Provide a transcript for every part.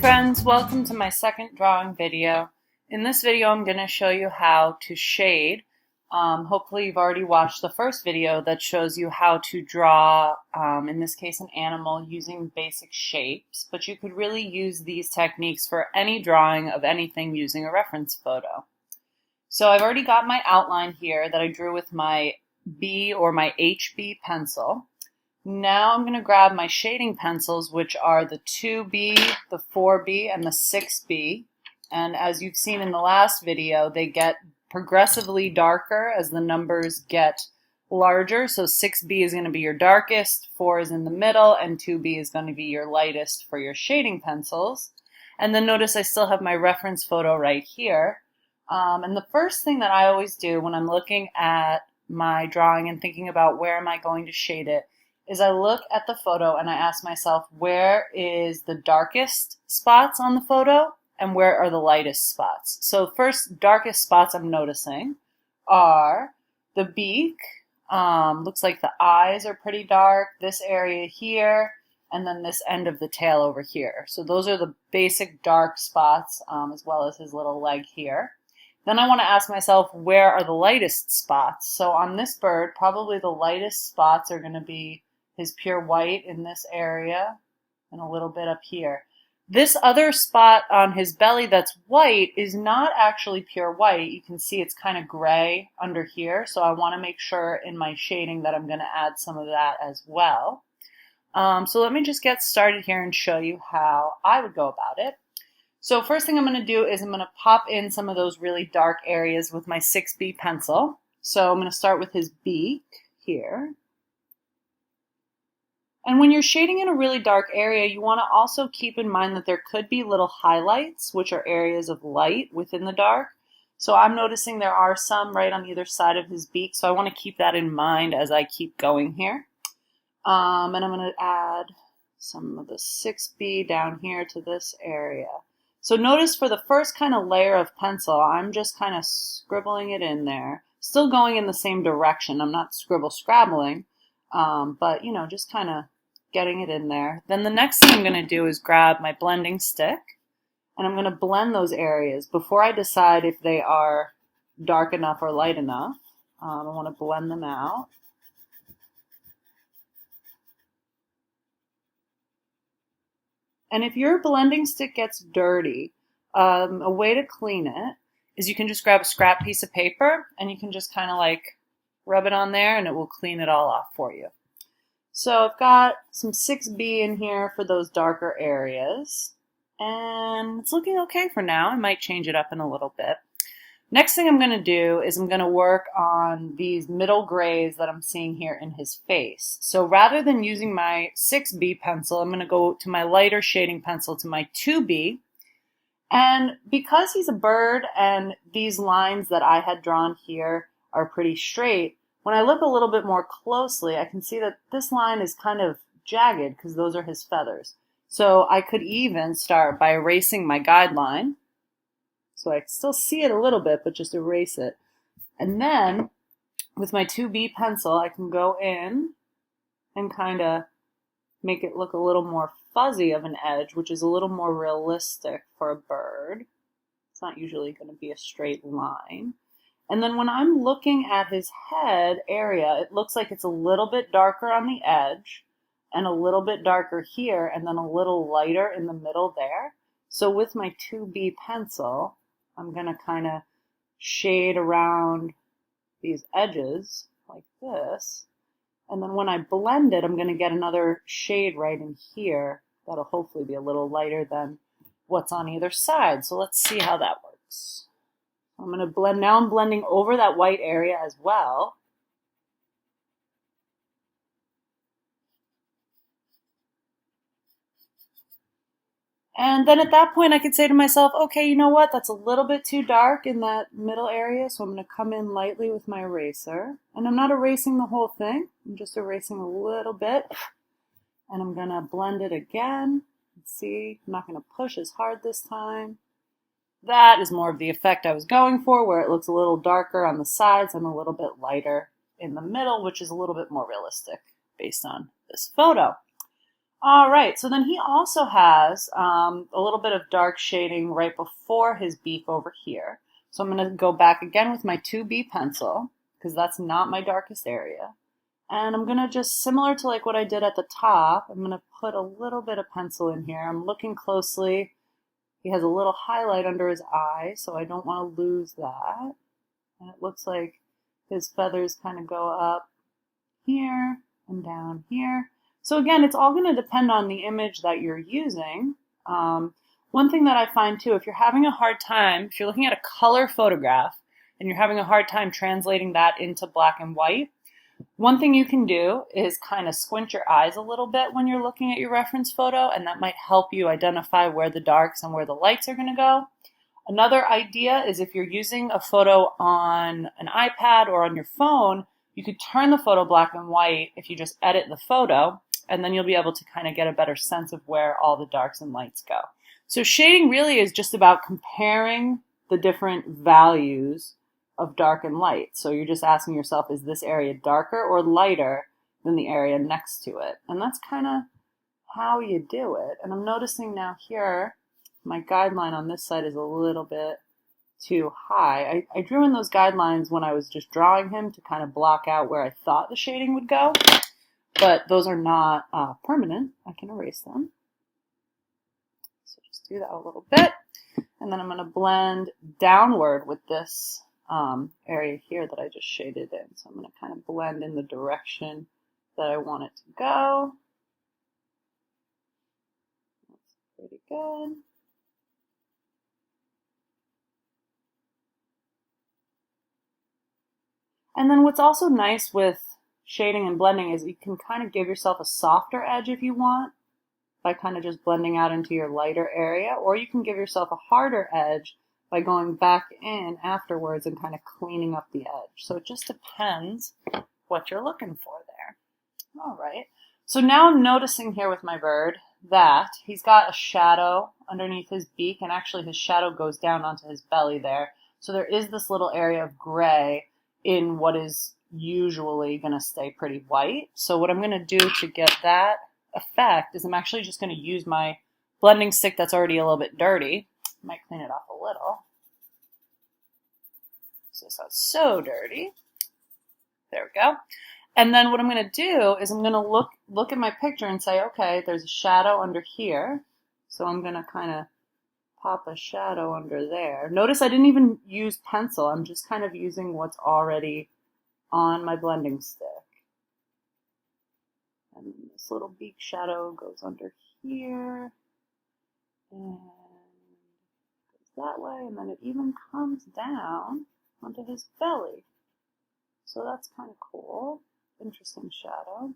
friends, welcome to my second drawing video. In this video I'm going to show you how to shade. Hopefully you've already watched the first video that shows you how to draw, in this case an animal, using basic shapes, but you could really use these techniques for any drawing of anything using a reference photo. So I've already got my outline here that I drew with my B or my HB pencil. Now I'm going to grab my shading pencils, which are the 2B, the 4B, and the 6B. And as you've seen in the last video, they get progressively darker as the numbers get larger. So 6B is going to be your darkest, 4 is in the middle, and 2B is going to be your lightest for your shading pencils. And then notice I still have my reference photo right here. And the first thing that I always do when I'm looking at my drawing and thinking about where am I going to shade it is I look at the photo and I ask myself, where is the darkest spots on the photo and where are the lightest spots? So first darkest spots I'm noticing are the beak. Looks like the eyes are pretty dark, this area here, and then this end of the tail over here. So those are the basic dark spots, as well as his little leg here. Then I want to ask myself, where are the lightest spots? So on this bird, probably the lightest spots are going to be his pure white in this area and a little bit up here. This other spot on his belly that's white is not actually pure white. You can see it's kind of gray under here, so I want to make sure in my shading that I'm going to add some of that as well. So let me just get started here and show you how I would go about it. So first thing I'm going to do is I'm going to pop in some of those really dark areas with my 6B pencil. So I'm going to start with his beak here. And when you're shading in a really dark area, you want to also keep in mind that there could be little highlights, which are areas of light within the dark. So I'm noticing there are some right on either side of his beak, so I want to keep that in mind as I keep going here. And I'm going to add some of the 6B down here to this area. So notice for the first kind of layer of pencil, I'm just kind of scribbling it in there. Still going in the same direction. I'm not scribble-scrabbling, but, you know, just kind of getting it in there. Then the next thing I'm going to do is grab my blending stick, and I'm going to blend those areas before I decide if they are dark enough or light enough. I want to blend them out. And if your blending stick gets dirty, a way to clean it is you can just grab a scrap piece of paper and you can just kind of like rub it on there and it will clean it all off for you. So I've got some 6B in here for those darker areas, and it's looking okay for now. I might change it up in a little bit. Next thing I'm going to do is I'm going to work on these middle grays that I'm seeing here in his face. So rather than using my 6B pencil, I'm going to go to my lighter shading pencil, to my 2B. And because he's a bird and these lines that I had drawn here are pretty straight, when I look a little bit more closely, I can see that this line is kind of jagged because those are his feathers. So I could even start by erasing my guideline. So I can still see it a little bit, but just erase it. And then with my 2B pencil, I can go in and kind of make it look a little more fuzzy of an edge, which is a little more realistic for a bird. It's not usually going to be a straight line. And then when I'm looking at his head area, it looks like it's a little bit darker on the edge and a little bit darker here and then a little lighter in the middle there. So with my 2B pencil, I'm going to kind of shade around these edges like this. And then when I blend it, I'm going to get another shade right in here that'll hopefully be a little lighter than what's on either side. So let's see how that works. I'm going to blend. Now I'm blending over that white area as well. And then at that point I could say to myself, okay, you know what? That's a little bit too dark in that middle area, so I'm going to come in lightly with my eraser. And I'm not erasing the whole thing. I'm just erasing a little bit. And I'm going to blend it again. See, I'm not going to push as hard this time. That is more of the effect I was going for, where it looks a little darker on the sides and a little bit lighter in the middle, which is a little bit more realistic based on this photo. All right, so then he also has a little bit of dark shading right before his beak over here. So I'm going to go back again with my 2B pencil because that's not my darkest area. And I'm going to just, similar to like what I did at the top, I'm going to put a little bit of pencil in here. I'm looking closely. He has a little highlight under his eye, so I don't want to lose that. And it looks like his feathers kind of go up here and down here. So again, it's all going to depend on the image that you're using. One thing that I find too, if you're having a hard time, if you're looking at a color photograph and you're having a hard time translating that into black and white, one thing you can do is kind of squint your eyes a little bit when you're looking at your reference photo, and that might help you identify where the darks and where the lights are going to go. Another idea is if you're using a photo on an iPad or on your phone, you could turn the photo black and white if you just edit the photo, and then you'll be able to kind of get a better sense of where all the darks and lights go. So shading really is just about comparing the different values of dark and light. So you're just asking yourself, is this area darker or lighter than the area next to it? And that's kind of how you do it. And I'm noticing now here, my guideline on this side is a little bit too high. I drew in those guidelines when I was just drawing him to kind of block out where I thought the shading would go, but those are not permanent. I can erase them. So just do that a little bit. And then I'm going to blend downward with this area here that I just shaded in. So I'm going to kind of blend in the direction that I want it to go. That's pretty good. And then what's also nice with shading and blending is you can kind of give yourself a softer edge if you want by kind of just blending out into your lighter area, or you can give yourself a harder edge by going back in afterwards and kind of cleaning up the edge. So it just depends what you're looking for there. All right. So now I'm noticing here with my bird that he's got a shadow underneath his beak, and actually his shadow goes down onto his belly there. So there is this little area of gray in what is usually going to stay pretty white. So what I'm going to do to get that effect is I'm actually just going to use my blending stick that's already a little bit dirty. Might clean it off a little. So it's not so dirty. There we go. And then what I'm going to do is I'm going to look at my picture and say, okay, there's a shadow under here. So I'm going to kind of pop a shadow under there. Notice I didn't even use pencil. I'm just kind of using what's already on my blending stick. And this little beak shadow goes under here. And that way, and then it even comes down onto his belly. So that's kind of cool. Interesting shadow.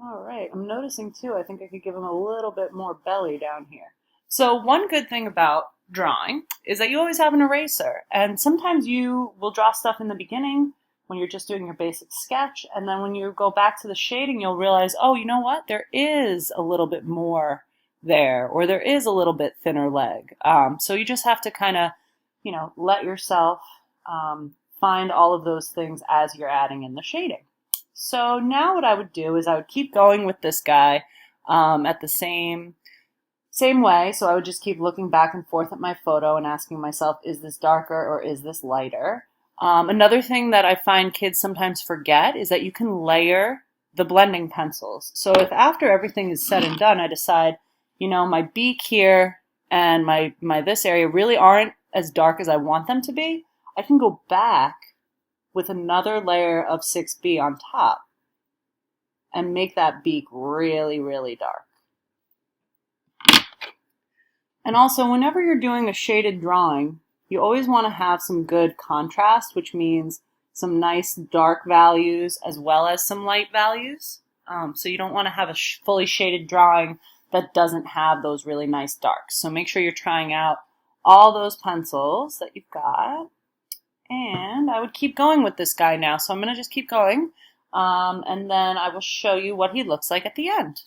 All right, I'm noticing too, I think I could give him a little bit more belly down here. So one good thing about drawing is that you always have an eraser, and sometimes you will draw stuff in the beginning when you're just doing your basic sketch, and then when you go back to the shading, you'll realize, oh, you know what, there is a little bit more there, or there is a little bit thinner leg. So you just have to kind of, let yourself find all of those things as you're adding in the shading. So now what I would do is I would keep going with this guy at the same way. So I would just keep looking back and forth at my photo and asking myself, is this darker or is this lighter? Another thing that I find kids sometimes forget is that you can layer the blending pencils. So if after everything is said and done, I decide, my beak here and my this area really aren't as dark as I want them to be, I can go back with another layer of 6B on top and make that beak really, really dark. And also, whenever you're doing a shaded drawing, you always want to have some good contrast, which means some nice dark values as well as some light values. So you don't want to have a fully shaded drawing that doesn't have those really nice darks. So make sure you're trying out all those pencils that you've got. And I would keep going with this guy now. So I'm going to just keep going. And then I will show you what he looks like at the end.